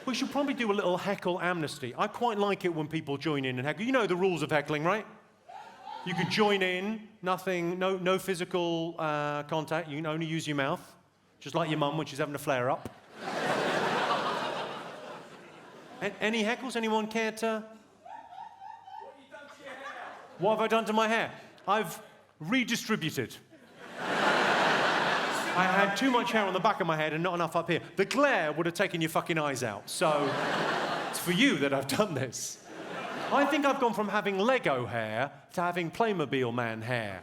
We should probably do a little heckle amnesty. I quite like it when people join in and heckle. You know the rules of heckling, right? You can join in, nothing, no physical contact. You can only use your mouth, just like your mum when she's having a flare-up. Any heckles? Anyone care to? What have you done to your hair? What have I done to my hair? I've redistributed. I had too much hair on the back of my head and not enough up here. The glare would have taken your fucking eyes out. So it's for you that I've done this. I think I've gone from having Lego hair to having Playmobil man hair.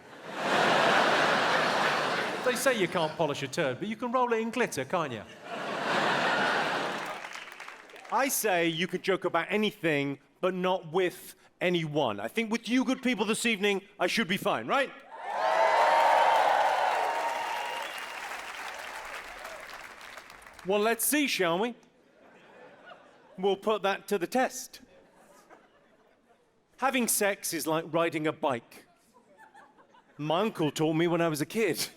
They say you can't polish a turd, but you can roll it in glitter, can't you? I say you could joke about anything, but not with anyone. I think with you good people this evening, I should be fine, right? Well, let's see, shall we? We'll put that to the test. Having sex is like riding a bike. My uncle taught me when I was a kid.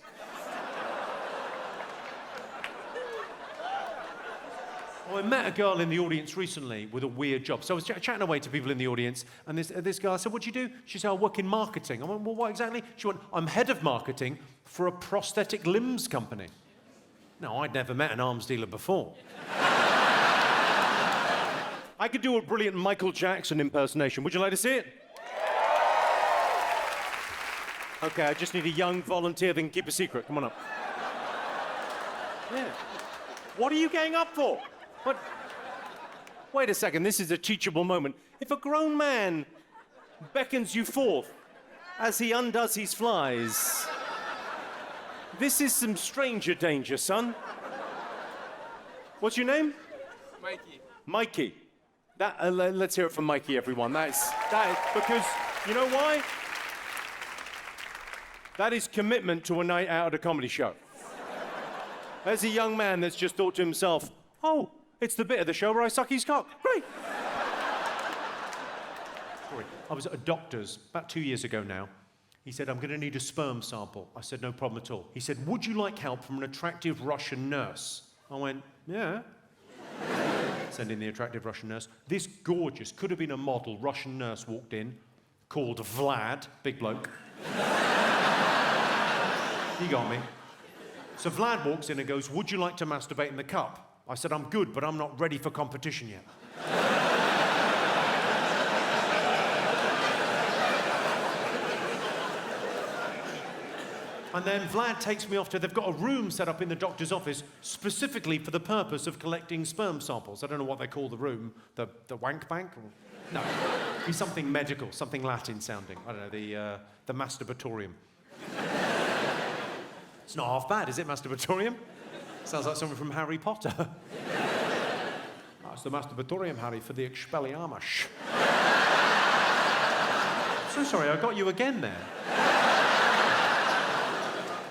I met a girl in the audience recently with a weird job. So I was chatting away to people in the audience, and this girl, I said, what do you do? She said, I work in marketing. I went, well, what exactly? She went, I'm head of marketing for a prosthetic limbs company. No, I'd never met an arms dealer before. I could do a brilliant Michael Jackson impersonation. Would you like to see it? Okay, I just need a young volunteer that can keep a secret. Come on up. Yeah. What are you getting up for? What? Wait a second, this is a teachable moment. If a grown man beckons you forth as he undoes his flies, this is some stranger danger, son. What's your name? Mikey. Mikey. Let's hear it from Mikey, everyone. That is because, you know why? That is commitment to a night out at a comedy show. There's a young man that's just thought to himself, oh, it's the bit of the show where I suck his cock. Great. Sorry, I was at a doctor's about 2 years ago now. He said, I'm going to need a sperm sample. I said, no problem at all. He said, would you like help from an attractive Russian nurse? I went, yeah. Send in the attractive Russian nurse. This gorgeous, could have been a model, Russian nurse walked in, called Vlad, big bloke. He got me. So Vlad walks in and goes, would you like to masturbate in the cup? I said, I'm good, but I'm not ready for competition yet. And then Vlad takes me off to, they've got a room set up in the doctor's office specifically for the purpose of collecting sperm samples. I don't know what they call the room, the wank bank? Or, no, it'd be something medical, something Latin sounding. I don't know, the masturbatorium. It's not half bad, is it, masturbatorium? Sounds like something from Harry Potter. That's the masturbatorium, Harry, for the Expelliarmus. So sorry, I got you again there.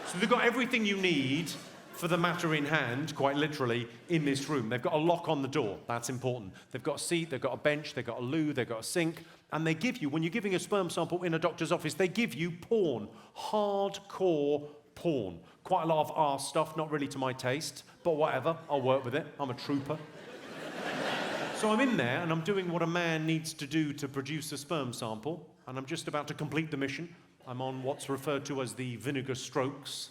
So they've got everything you need for the matter in hand, quite literally, in this room. They've got a lock on the door. That's important. They've got a seat, they've got a bench, they've got a loo, they've got a sink, and they give you, when you're giving a sperm sample in a doctor's office, they give you porn. Hardcore porn. Quite a lot of arse stuff, not really to my taste, but whatever, I'll work with it. I'm a trooper. So I'm in there, and I'm doing what a man needs to do to produce a sperm sample, and I'm just about to complete the mission. I'm on what's referred to as the vinegar strokes.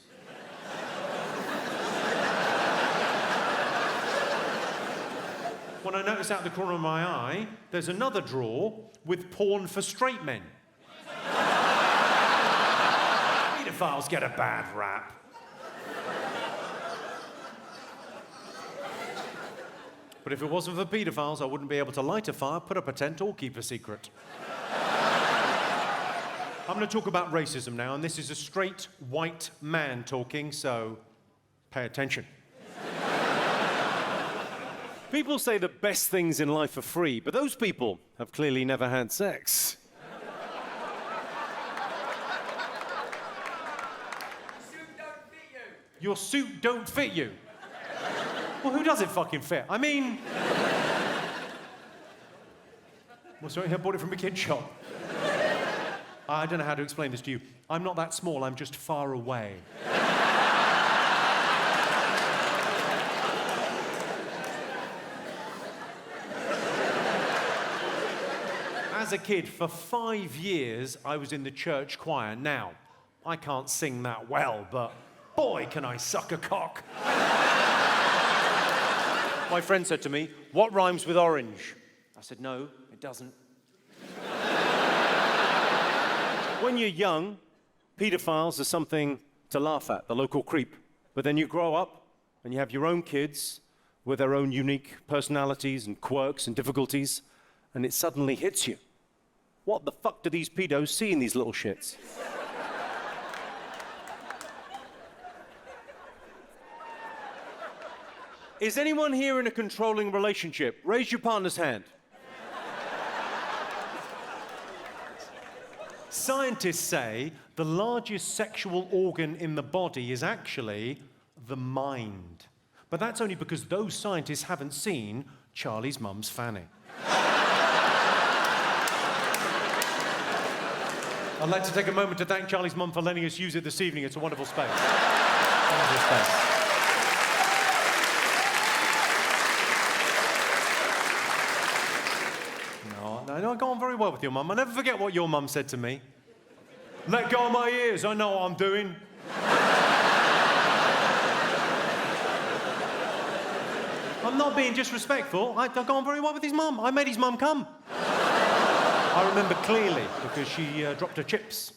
When I notice out the corner of my eye, there's another drawer with porn for straight men. Pedophiles get a bad rap. But if it wasn't for pedophiles, I wouldn't be able to light a fire, put up a tent, or keep a secret. I'm going to talk about racism now, and this is a straight white man talking, so pay attention. People say the best things in life are free, but those people have clearly never had sex. Your suit don't fit you. Well, who does it fucking fit? I mean... Well, sorry, I bought it from a kid shop. I don't know how to explain this to you. I'm not that small, I'm just far away. as a kid, for 5 years, I was in the church choir. Now, I can't sing that well, but boy, can I suck a cock. My friend said to me, "What rhymes with orange?" I said, "No, it doesn't." When you're young, paedophiles are something to laugh at, the local creep. But then you grow up and you have your own kids with their own unique personalities and quirks and difficulties, and it suddenly hits you. What the fuck do these pedos see in these little shits? Is anyone here in a controlling relationship? Raise your partner's hand. Scientists say the largest sexual organ in the body is actually the mind. But that's only because those scientists haven't seen Charlie's mum's fanny. I'd like to take a moment to thank Charlie's mum for letting us use it this evening. It's a wonderful space. Wonderful space. No, I got on very well with your mum. I never forget what your mum said to me. "Let go of my ears, I know what I'm doing." I'm not being disrespectful. I got on very well with his mum. I made his mum come. I remember clearly because she dropped her chips.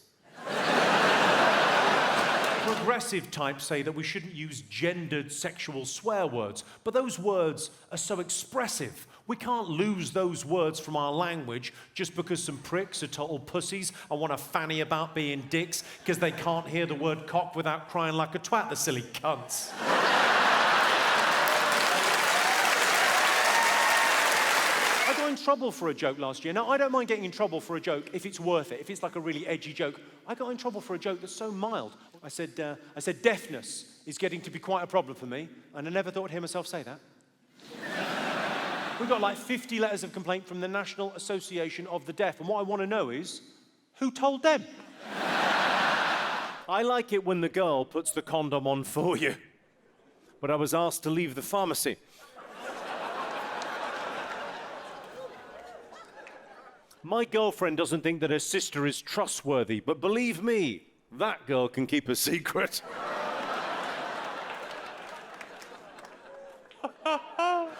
Progressive types say that we shouldn't use gendered sexual swear words, but those words are so expressive. We can't lose those words from our language just because some pricks are total pussies and want to fanny about being dicks because they can't hear the word cock without crying like a twat, the silly cunts. I got in trouble for a joke last year. Now, I don't mind getting in trouble for a joke if it's worth it, if it's like a really edgy joke. I got in trouble for a joke that's so mild. I said deafness is getting to be quite a problem for me, and I never thought I'd hear myself say that. We got like 50 letters of complaint from the National Association of the Deaf, and what I want to know is, who told them? I like it when the girl puts the condom on for you, but I was asked to leave the pharmacy. My girlfriend doesn't think that her sister is trustworthy, but believe me, that girl can keep a secret.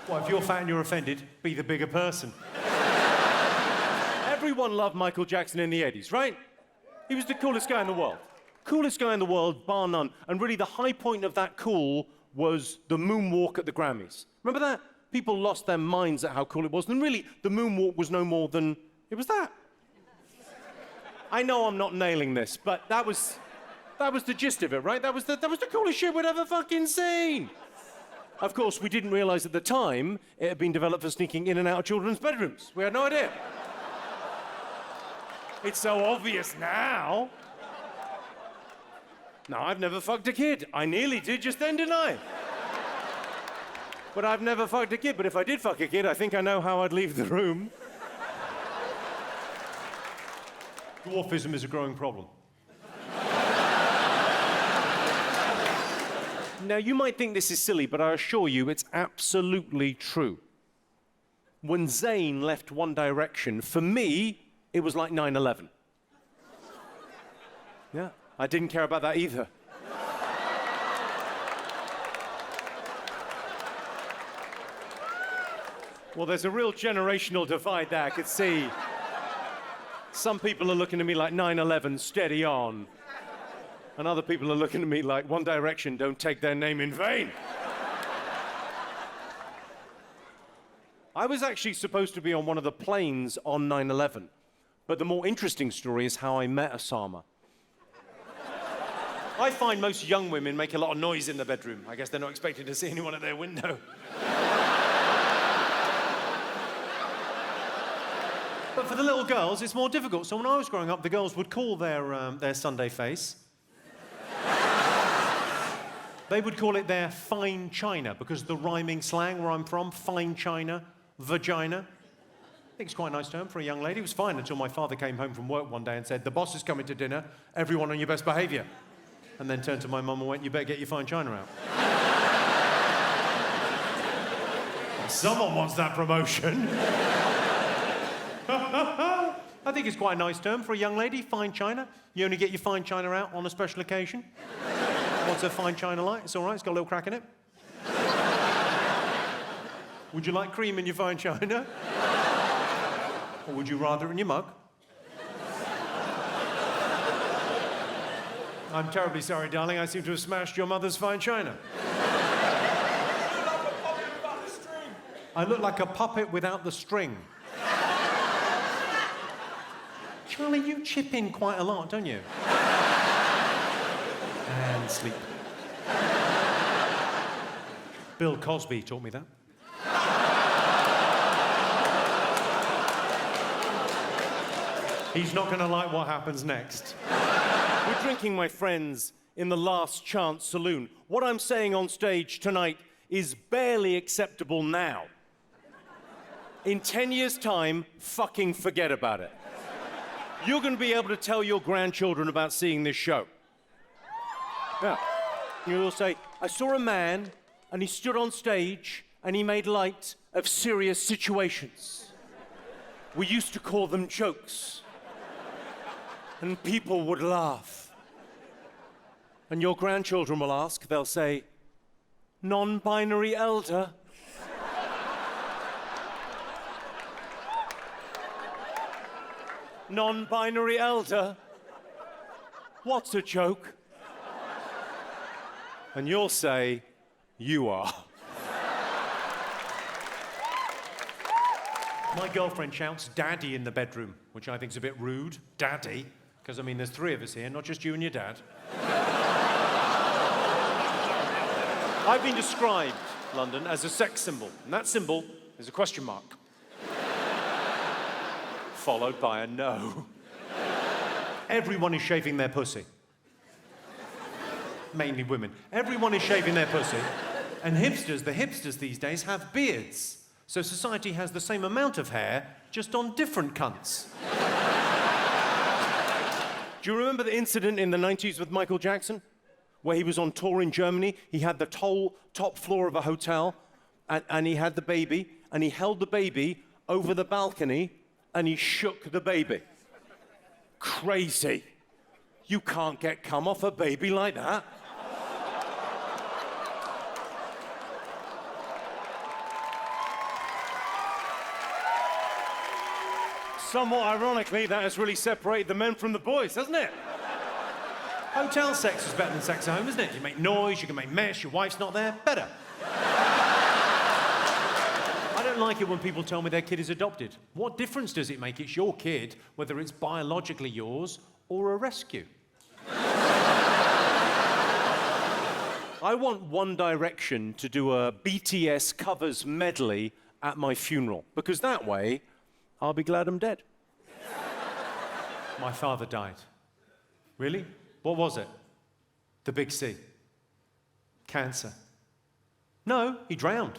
Well, if you're fat and you're offended, be the bigger person. Everyone loved Michael Jackson in the 80s, right? He was the coolest guy in the world. Coolest guy in the world, bar none. And really the high point of that cool was the moonwalk at the Grammys. Remember that? People lost their minds at how cool it was. And really, the moonwalk was no more than, it was that. I know I'm not nailing this, but that was the gist of it, right? That was the coolest shit we'd ever fucking seen. Of course, we didn't realize at the time it had been developed for sneaking in and out of children's bedrooms. We had no idea. It's so obvious now. No, I've never fucked a kid. I nearly did just then, didn't I? But I've never fucked a kid. But if I did fuck a kid, I think I know how I'd leave the room. Dwarfism is a growing problem. Now, you might think this is silly, but I assure you it's absolutely true. When Zayn left One Direction, for me, it was like 9/11. Yeah, I didn't care about that either. Well, there's a real generational divide there, I could see. Some people are looking at me like 9/11, steady on. And other people are looking at me like One Direction, don't take their name in vain. I was actually supposed to be on one of the planes on 9/11, but the more interesting story is how I met Osama. I find most young women make a lot of noise in the bedroom. I guess they're not expecting to see anyone at their window. But for the little girls, it's more difficult. So when I was growing up, the girls would call their Sunday face. They would call it their fine china, because the rhyming slang where I'm from, fine china, vagina. I think it's quite a nice term for a young lady. It was fine until my father came home from work one day and said, "The boss is coming to dinner, everyone on your best behaviour." And then turned to my mum and went, "You better get your fine china out." Someone wants that promotion. I think it's quite a nice term for a young lady, fine china. You only get your fine china out on a special occasion. What's a fine china like? It's all right, it's got a little crack in it. Would you like cream in your fine china? Or would you rather it in your mug? I'm terribly sorry, darling. I seem to have smashed your mother's fine china. I look like a puppet without the string. Charlie, you chip in quite a lot, don't you? And sleep. Bill Cosby taught me that. He's not going to like what happens next. We're drinking, my friends, in the Last Chance Saloon. What I'm saying on stage tonight is barely acceptable now. In 10 years' time, fucking forget about it. You're going to be able to tell your grandchildren about seeing this show. Yeah. You'll say, I saw a man, and he stood on stage, and he made light of serious situations. We used to call them jokes. And people would laugh. And your grandchildren will ask, they'll say, non-binary elder? Non-binary elder? What's a joke? And you'll say, you are. My girlfriend shouts daddy in the bedroom, which I think is a bit rude. Daddy? Because, I mean, there's 3 of us here, not just you and your dad. I've been described, London, as a sex symbol, and that symbol is a question mark. Followed by a no. Everyone is shaving their pussy. Mainly women. Everyone is shaving their pussy. And the hipsters these days have beards. So society has the same amount of hair, just on different cunts. Do you remember the incident in the 90s with Michael Jackson? Where he was on tour in Germany, he had the top floor of a hotel, and he had the baby, and he held the baby over the balcony, and he shook the baby. Crazy. You can't get cum off a baby like that. Somewhat ironically, that has really separated the men from the boys, hasn't it? Hotel sex is better than sex at home, isn't it? You make noise, you can make mess, your wife's not there. Better. I don't like it when people tell me their kid is adopted. What difference does it make? It's your kid, whether it's biologically yours or a rescue. I want One Direction to do a BTS covers medley at my funeral, because that way, I'll be glad I'm dead. My father died. Really? What was it? The big C. Cancer. No, he drowned.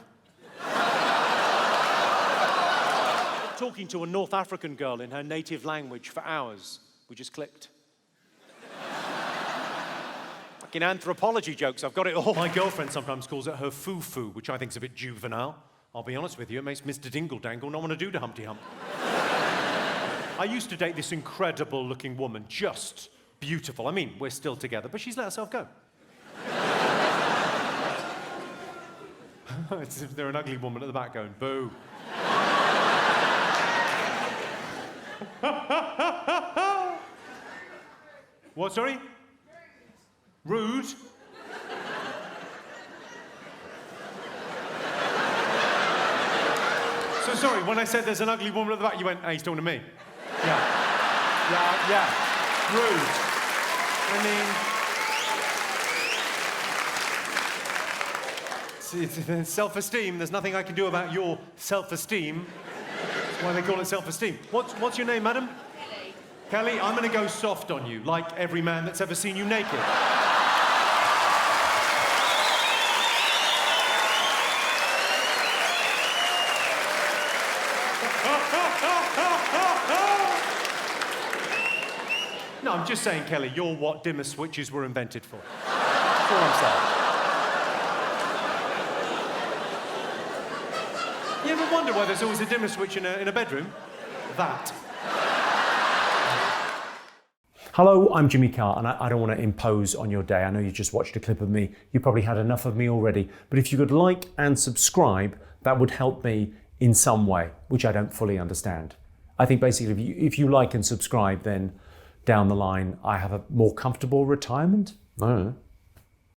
Talking to a North African girl in her native language for hours. We just clicked. Fucking anthropology jokes, I've got it all. My girlfriend sometimes calls it her foo-foo, which I think is a bit juvenile. I'll be honest with you, it makes Mr. Dingle-Dangle not want to do the Humpty Hump. I used to date this incredible-looking woman, just beautiful. I mean, we're still together, but she's let herself go. It's as if they're an ugly woman at the back going, boo. What, sorry? Rude? So sorry, when I said there's an ugly woman at the back, you went, hey, he's talking to me. Yeah. Rude. I mean, it's self-esteem. There's nothing I can do about your self-esteem. That's why they call it self-esteem. What's your name, madam? Kelly. Kelly, I'm going to go soft on you, like every man that's ever seen you naked. No, I'm just saying, Kelly, you're what dimmer switches were invented for. That's all I'm saying. You ever wonder why there's always a dimmer switch in a bedroom? That. Hello, I'm Jimmy Carr, and I don't want to impose on your day. I know you just watched a clip of me. You probably had enough of me already. But if you could like and subscribe, that would help me in some way, which I don't fully understand. I think basically if you like and subscribe, then down the line, I have a more comfortable retirement. I don't know.